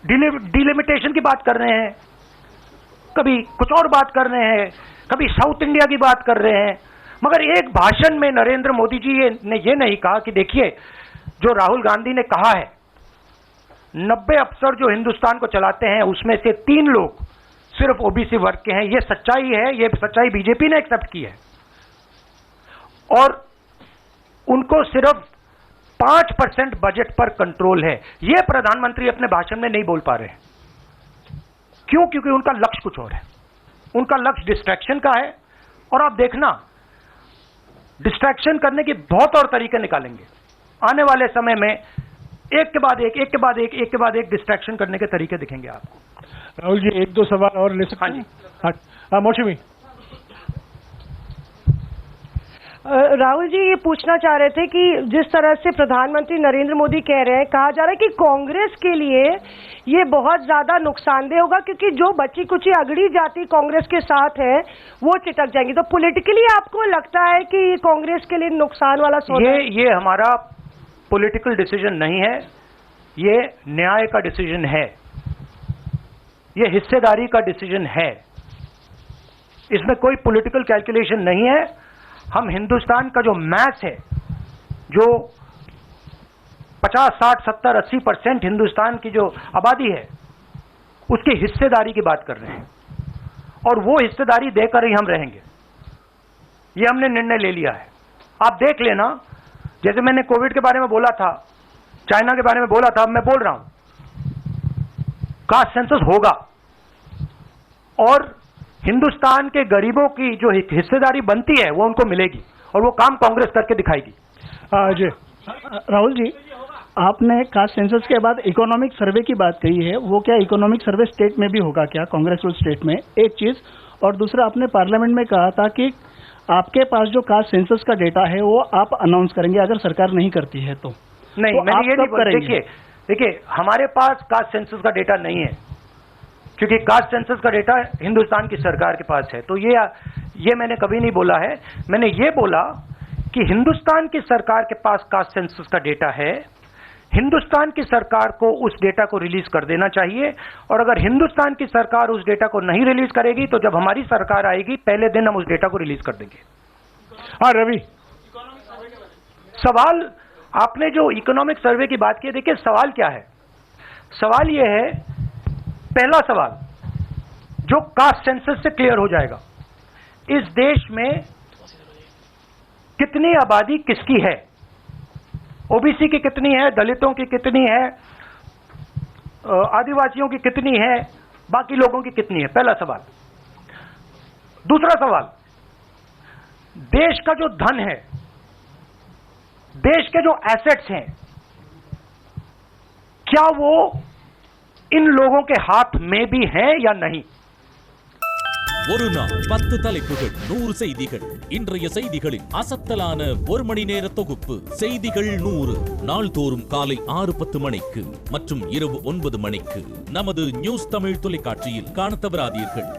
Delimitation की बात कर रहे हैं, कभी कुछ और बात कर रहे हैं, कभी साउथ इंडिया की बात कर रहे हैं, मगर एक भाषण में नरेंद्र मोदी जी ने ये नहीं कहा कि देखिए जो राहुल गांधी ने कहा है 90 अफसर जो हिंदुस्तान को चलाते हैं उसमें से 3 लोग सिर्फ ओबीसी वर्ग के हैं। ये सच्चाई है, ये सच्चाई बीजेपी ने एक्सेप्ट की है और उनको सिर्फ 5% बजट पर कंट्रोल है। ये प्रधानमंत्री अपने भाषण में नहीं बोल पा रहे हैं। क्यों? क्योंकि उनका लक्ष्य कुछ और है। उनका लक्ष्य डिस्ट्रैक्शन का है और आप देखना डिस्ट्रैक्शन करने के बहुत और तरीके निकालेंगे आने वाले समय में। एक के बाद एक, एक के बाद एक, एक के बाद एक डिस्ट्रैक्शन करने के तरीके दिखेंगे आपको। राहुल जी 1-2 सवाल और ले सकते हैं? हाँ मौसमी। राहुल जी ये पूछना चाह रहे थे कि जिस तरह से प्रधानमंत्री नरेंद्र मोदी कह रहे हैं, कहा जा रहा है कि कांग्रेस के लिए ये बहुत ज्यादा नुकसानदेह होगा क्योंकि जो बची कुची अगड़ी जाति कांग्रेस के साथ है वो चिटक जाएंगी। तो पॉलिटिकली आपको लगता है कि ये कांग्रेस के लिए नुकसान वाला सौदा? ये हमारा पॉलिटिकल डिसीजन नहीं है, ये न्याय का डिसीजन है, ये हिस्सेदारी का डिसीजन है। इसमें कोई पॉलिटिकल कैलकुलेशन नहीं है। हम हिंदुस्तान का जो मैस है, जो 50, 60, 70, 80% हिंदुस्तान की जो आबादी है उसकी हिस्सेदारी की बात कर रहे हैं और वो हिस्सेदारी देकर ही हम रहेंगे। ये हमने निर्णय ले लिया है। आप देख लेना, जैसे मैंने कोविड के बारे में बोला था, चाइना के बारे में बोला था, अब मैं बोल रहा हूं कास्ट सेंसस होगा और हिंदुस्तान के गरीबों की जो हिस्सेदारी बनती है वो उनको मिलेगी और वो काम कांग्रेस करके दिखाएगी। जी राहुल जी, आपने कास्ट सेंसस के बाद इकोनॉमिक सर्वे की बात कही है, वो क्या इकोनॉमिक सर्वे स्टेट में भी होगा क्या, कांग्रेस स्टेट में? एक चीज। और दूसरा, आपने पार्लियामेंट में कहा था कि आपके पास जो कास्ट सेंसस का डेटा है वो आप अनाउंस करेंगे अगर सरकार नहीं करती है तो। नहीं, तो मैंने ये नहीं बोला। देखिए हमारे पास कास्ट सेंसस का डेटा नहीं है क्योंकि कास्ट सेंसस का डेटा हिंदुस्तान की सरकार के पास है। तो ये मैंने कभी नहीं बोला है। मैंने ये बोला कि हिंदुस्तान की सरकार के पास कास्ट सेंसस का डेटा है, हिंदुस्तान की सरकार को उस डेटा को रिलीज कर देना चाहिए और अगर हिंदुस्तान की सरकार उस डेटा को नहीं रिलीज करेगी तो जब हमारी सरकार आएगी पहले दिन हम उस डेटा को रिलीज कर देंगे। हाँ रवि, सवाल आपने जो इकोनॉमिक सर्वे की बात की, देखिए सवाल क्या है? सवाल यह है, पहला सवाल जो कास्ट सेंसस से क्लियर हो जाएगा, इस देश में कितनी आबादी किसकी है, ओबीसी की कितनी है, दलितों की कितनी है, आदिवासियों की कितनी है, बाकी लोगों की कितनी है, पहला सवाल। दूसरा सवाल, देश का जो धन है, देश के जो एसेट्स हैं, क्या वो इन लोगों के हाथ में भी हैं या नहीं? ஒரு நாள் 10 தலைப்புகள் 100 செய்திகள். இன்றைய செய்திகளின் அசத்தலான ஒரு மணி நேர தொகுப்பு செய்திகள் 100 நாள்தோறும் காலை 6:10 மணிக்கு மற்றும் இரவு 9 மணிக்கு நமது நியூஸ் தமிழ் தொலைக்காட்சியில் காணத் தவறாதீர்கள்.